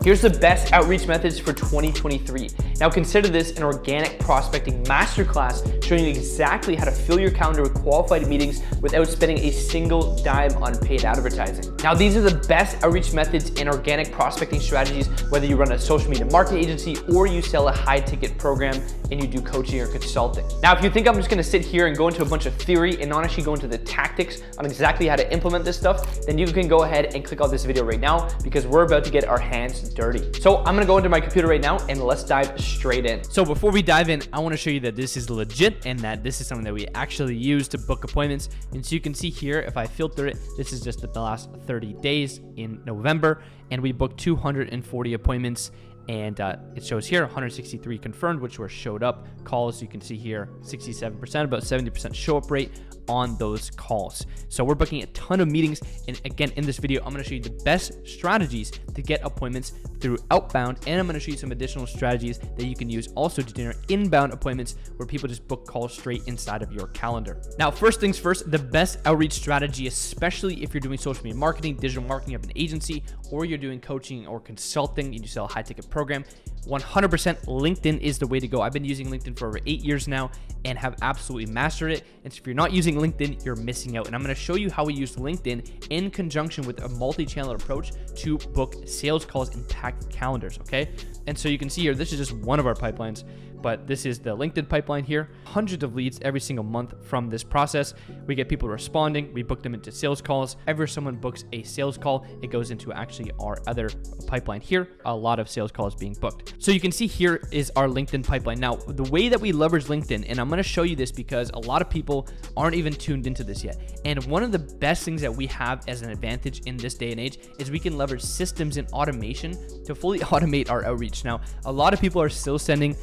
Here's the best outreach methods for 2023. Now consider this an organic prospecting masterclass showing you exactly how to fill your calendar with qualified meetings without spending a single dime on paid advertising. Now these are the best outreach methods and organic prospecting strategies whether you run a social media marketing agency or you sell a high ticket program and you do coaching or consulting. Now if you think I'm just gonna sit here and go into a bunch of theory and not actually go into the tactics on exactly how to implement this stuff, then you can go ahead and click on this video right now because we're about to get our hands dirty. So I'm gonna go into my computer right now and let's dive straight in. So before we dive in, I wanna show you that this is legit and that this is something that we actually use to book appointments. And so you can see here, if I filter it, this is just the last 30 days in November, and we booked 240 appointments. And it shows here 163 confirmed, which were showed up calls. You can see here 67%, about 70% show up rate on those calls. So we're booking a ton of meetings. And again, in this video, I'm going to show you the best strategies to get appointments through outbound. And I'm going to show you some additional strategies that you can use also to generate inbound appointments where people just book calls straight inside of your calendar. Now, first things first, the best outreach strategy, especially if you're doing social media marketing, digital marketing of an agency, or you're doing coaching or consulting, you sell a high ticket program, 100% LinkedIn is the way to go. I've been using LinkedIn for over 8 years now and have absolutely mastered it. And so if you're not using LinkedIn, you're missing out. And I'm going to show you how we use LinkedIn in conjunction with a multi-channel approach to book sales calls and packed calendars, okay? And so you can see here, this is just one of our pipelines, but this is the LinkedIn pipeline here. Hundreds of leads every single month from this process. We get people responding. We book them into sales calls. Ever someone books a sales call, it goes into actually our other pipeline here. A lot of sales calls being booked. So you can see here is our LinkedIn pipeline. Now, the way that we leverage LinkedIn, and I'm going to show you this because a lot of people aren't even tuned into this yet. And one of the best things that we have as an advantage in this day and age is we can leverage systems and automation to fully automate our outreach. Now, a lot of people are still sending,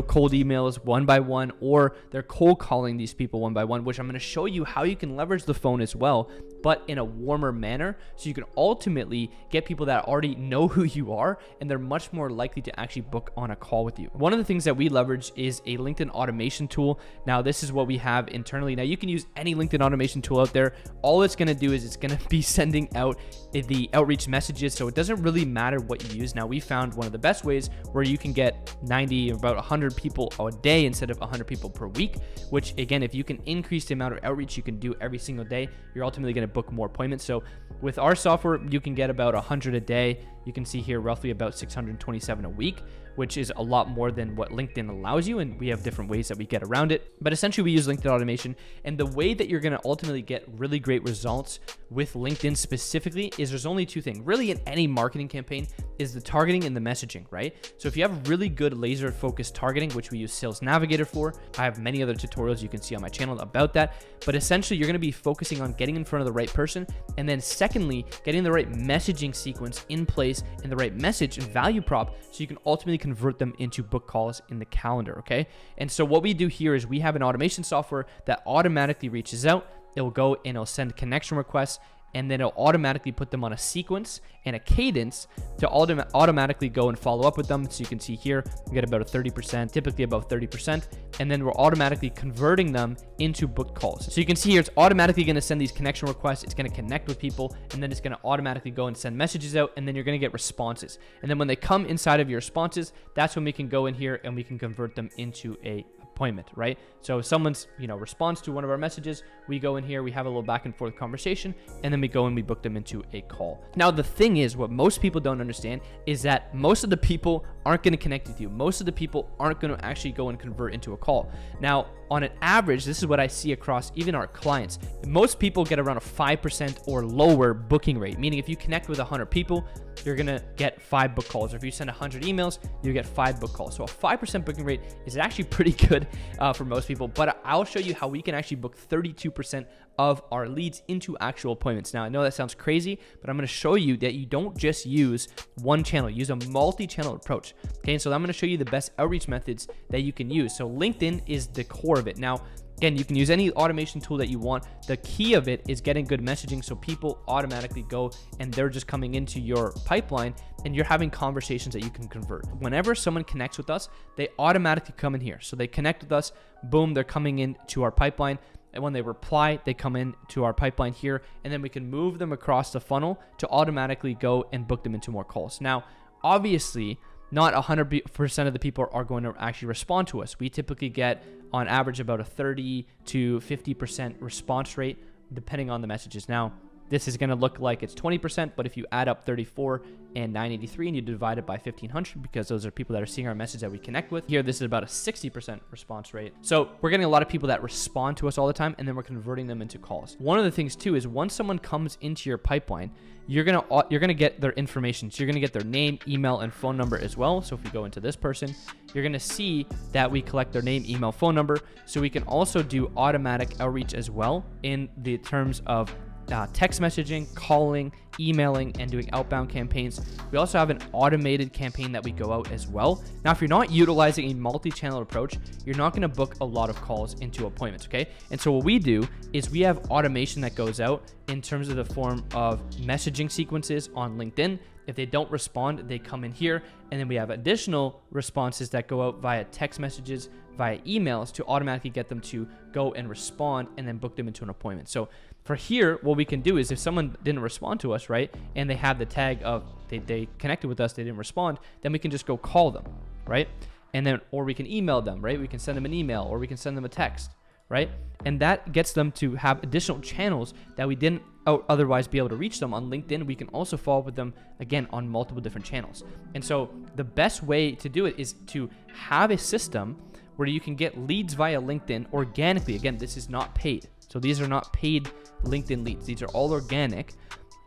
cold emails one by one, or they're cold calling these people one by one, which I'm going to show you how you can leverage the phone as well, but in a warmer manner, so you can ultimately get people that already know who you are, and they're much more likely to actually book on a call with you. One of the things that we leverage is a LinkedIn automation tool. Now, this is what we have internally. Now, you can use any LinkedIn automation tool out there. All it's going to do is it's going to be sending out the outreach messages, so it doesn't really matter what you use. Now, we found one of the best ways where you can get 90, about 100 people a day instead of 100 people per week, which again, if you can increase the amount of outreach you can do every single day, you're ultimately going to book more appointments. So with our software, you can get about 100 a day. You can see here roughly about 627 a week, which is a lot more than what LinkedIn allows you. And we have different ways that we get around it. But essentially we use LinkedIn automation. And the way that you're going to ultimately get really great results with LinkedIn specifically is there's only two things. Really in any marketing campaign is the targeting and the messaging, right? So if you have really good laser focused targeting, which we use Sales Navigator for, I have many other tutorials you can see on my channel about that. But essentially you're going to be focusing on getting in front of the right person. And then secondly, getting the right messaging sequence in place and the right message and value prop so you can ultimately convert them into book calls in the calendar, okay? And so what we do here is we have an automation software that automatically reaches out. It will go and it'll send connection requests, and then it'll automatically put them on a sequence and a cadence to automatically go and follow up with them. So you can see here, we get about a 30%, typically about 30%, and then we're automatically converting them into booked calls. So you can see here, it's automatically gonna send these connection requests, it's gonna connect with people, and then it's gonna automatically go and send messages out, and then you're gonna get responses. And then when they come inside of your responses, that's when we can go in here and we can convert them into a appointment, right? So if someone's, responds to one of our messages, we go in here, we have a little back and forth conversation, and then we go and we book them into a call. Now, the thing is, what most people don't understand is that most of the people aren't going to connect with you. Most of the people aren't going to actually go and convert into a call. Now, on an average, this is what I see across even our clients. Most people get around a 5% or lower booking rate, meaning if you connect with 100 people, you're going to get 5 book calls. Or if you send 100 emails, you get 5 book calls. So a 5% booking rate is actually pretty good for most people, but I'll show you how we can actually book 32% of our leads into actual appointments. Now, I know that sounds crazy, but I'm going to show you that you don't just use one channel, use a multi-channel approach. Okay, and so I'm going to show you the best outreach methods that you can use. So LinkedIn is the core of it. Now, again, you can use any automation tool that you want. The key of it is getting good messaging so people automatically go and they're just coming into your pipeline and you're having conversations that you can convert. Whenever someone connects with us, they automatically come in here. So they connect with us, boom, they're coming into our pipeline. And when they reply, they come in to our pipeline here, and then we can move them across the funnel to automatically go and book them into more calls. Now, Obviously, not 100% of the people are going to actually respond to us. We typically get on average about a 30 to 50% response rate depending on the messages. Now, this is going to look like it's 20%, but if you add up 34 and 983 and you divide it by 1,500, because those are people that are seeing our message that we connect with, here this is about a 60% response rate. So we're getting a lot of people that respond to us all the time, and then we're converting them into calls. One of the things too is once someone comes into your pipeline, you're gonna get their information. So you're gonna get their name, email, and phone number as well. So if we go into this person, you're gonna see that we collect their name, email, phone number. So we can also do automatic outreach as well in the terms of text messaging, calling, emailing, and doing outbound campaigns. We also have an automated campaign that we go out as well. Now, if you're not utilizing a multi-channel approach, you're not going to book a lot of calls into appointments, okay? And so what we do is we have automation that goes out in terms of the form of messaging sequences on LinkedIn. If they don't respond, they come in here, and then we have additional responses that go out via text messages, via emails to automatically get them to go and respond and then book them into an appointment. So for here, what we can do is if someone didn't respond to us, right, and they have the tag of they connected with us, they didn't respond, then we can just go call them, right? And then, or we can email them, right? We can send them an email or we can send them a text, right? And that gets them to have additional channels that we didn't otherwise be able to reach them on LinkedIn. We can also follow up with them again on multiple different channels. And so the best way to do it is to have a system where you can get leads via LinkedIn organically. Again, this is not paid. So these are not paid LinkedIn leads. These are all organic.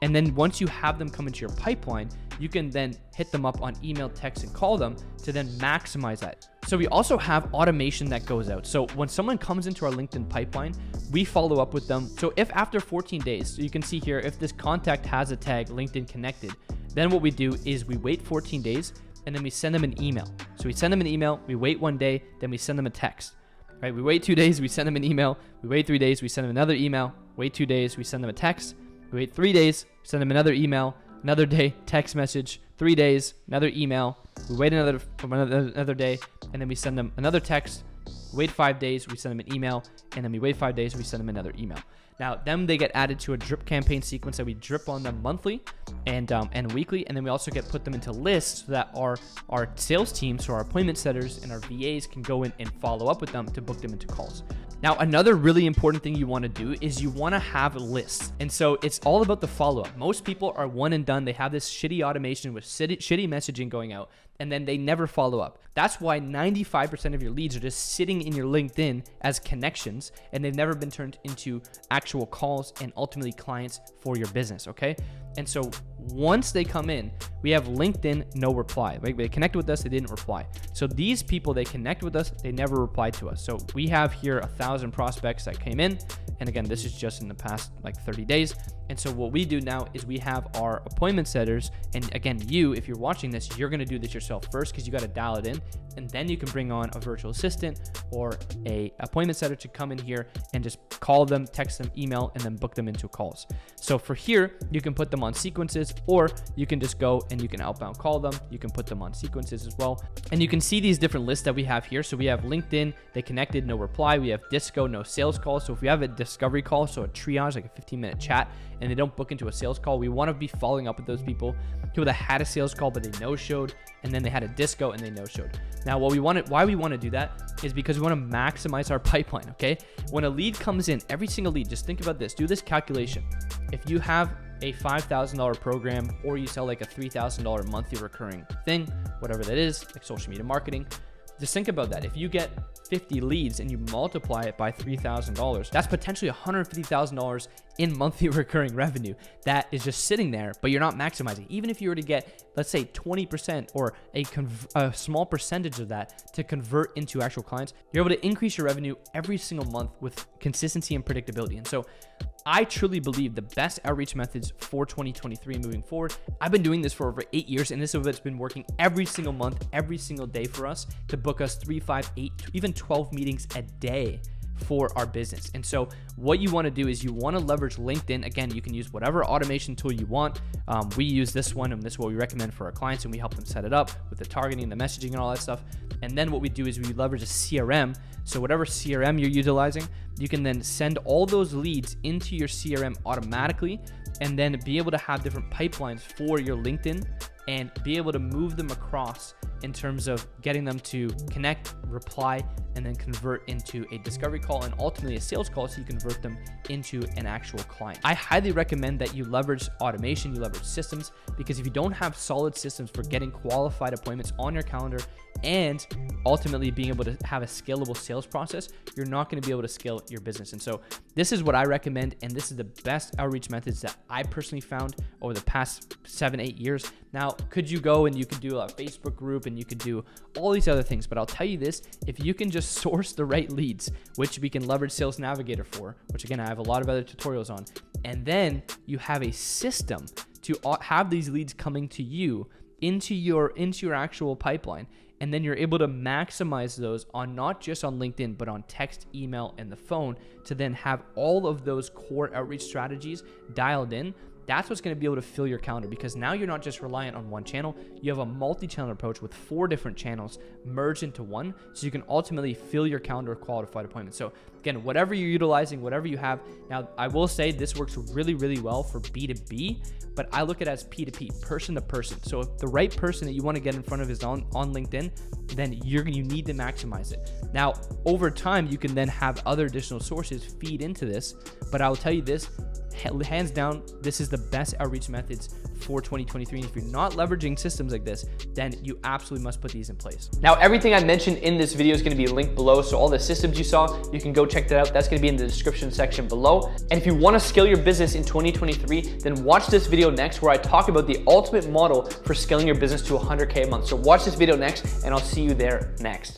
And then once you have them come into your pipeline, you can then hit them up on email, text, and call them to then maximize that. So we also have automation that goes out. So when someone comes into our LinkedIn pipeline, we follow up with them. So if after 14 days, so you can see here, if this contact has a tag LinkedIn connected, then what we do is we wait 14 days and then we send them an email. So we send them an email, we wait 1 day, then we send them a text. Right? We wait 2 days, we send them an email. We wait 3 days, we send them another email. Wait 2 days, we send them a text. We wait 3 days, send them another email. Another day, text message. 3 days, another email. We wait another day, and then we send them another text. Wait 5 days, we send them an email, and then we wait 5 days, we send them another email. Now, then they get added to a drip campaign sequence that we drip on them monthly and weekly, and then we also put them into lists so that our sales team, so our appointment setters and our VAs can go in and follow up with them to book them into calls. Now, another really important thing you want to do is you want to have lists. And so it's all about the follow-up. Most people are one and done. They have this shitty automation with shitty messaging going out, and then they never follow up. That's why 95% of your leads are just sitting in your LinkedIn as connections, and they've never been turned into actual calls and ultimately clients for your business, okay? And so once they come in, we have LinkedIn no reply. Right? They connected with us, they didn't reply. So these people, they connect with us, they never replied to us. So we have here 1,000 prospects that came in. And again, this is just in the past like 30 days. And so what we do now is we have our appointment setters. And again, you, if you're watching this, you're going to do this yourself first because you got to dial it in. And then you can bring on a virtual assistant or a appointment setter to come in here and just call them, text them, email, and then book them into calls. So for here, you can put them on sequences, or you can just go and you can outbound call them. You can put them on sequences as well. And you can see these different lists that we have here. So we have LinkedIn, they connected, no reply. We have Disco, no sales call. So if we have a discovery call, so a triage, like a 15-minute chat, and they don't book into a sales call, we want to be following up with those people that had a sales call, but they no-showed, and then they had a disco and they no-showed. Now, why we want to do that is because we want to maximize our pipeline, okay? When a lead comes in, every single lead, just think about this, do this calculation. If you have a $5,000 program, or you sell like a $3,000 monthly recurring thing, whatever that is, like social media marketing, just think about that. If you get 50 leads and you multiply it by $3,000, that's potentially $150,000 in monthly recurring revenue that is just sitting there, but you're not maximizing. Even if you were to get, let's say 20% or a small percentage of that to convert into actual clients, you're able to increase your revenue every single month with consistency and predictability. And so I truly believe the best outreach methods for 2023 moving forward. I've been doing this for over 8 years, and this is what's been working every single month, every single day for us to book us 3, 5, 8, even 12 meetings a day for our business. And so what you want to do is you want to leverage LinkedIn. Again, you can use whatever automation tool you want. We use this one, and this is what we recommend for our clients, and we help them set it up with the targeting, the messaging, and all that stuff. And then what we do is we leverage a CRM. So whatever CRM you're utilizing, you can then send all those leads into your CRM automatically, and then be able to have different pipelines for your LinkedIn and be able to move them across in terms of getting them to connect, reply, and then convert into a discovery call and ultimately a sales call so you convert them into an actual client. I highly recommend that you leverage automation, you leverage systems, because if you don't have solid systems for getting qualified appointments on your calendar and ultimately being able to have a scalable sales process, you're not going to be able to scale your business. And so this is what I recommend, and this is the best outreach methods that I personally found over the past 7-8 years. Now, could you go and you could do a Facebook group and you could do all these other things, but I'll tell you this, if you can just source the right leads, which we can leverage Sales Navigator for, which again, I have a lot of other tutorials on, and then you have a system to have these leads coming to you into your actual pipeline, and then you're able to maximize those on not just on LinkedIn, but on text, email, and the phone to then have all of those core outreach strategies dialed in. That's what's going to be able to fill your calendar, because now you're not just reliant on one channel. You have a multi-channel approach with 4 different channels merged into one, so you can ultimately fill your calendar with qualified appointments. So again, whatever you're utilizing, whatever you have. Now, I will say this works really, really well for B2B, but I look at it as P2P, person to person. So if the right person that you want to get in front of is on LinkedIn, then you need to maximize it. Now, over time, you can then have other additional sources feed into this, but I will tell you this, hands down, this is the best outreach methods for 2023. And if you're not leveraging systems like this, then you absolutely must put these in place. Now, everything I mentioned in this video is going to be linked below. So all the systems you saw, you can go check that out. That's going to be in the description section below. And if you want to scale your business in 2023, then watch this video next where I talk about the ultimate model for scaling your business to 100K a month. So watch this video next, and I'll see you there next.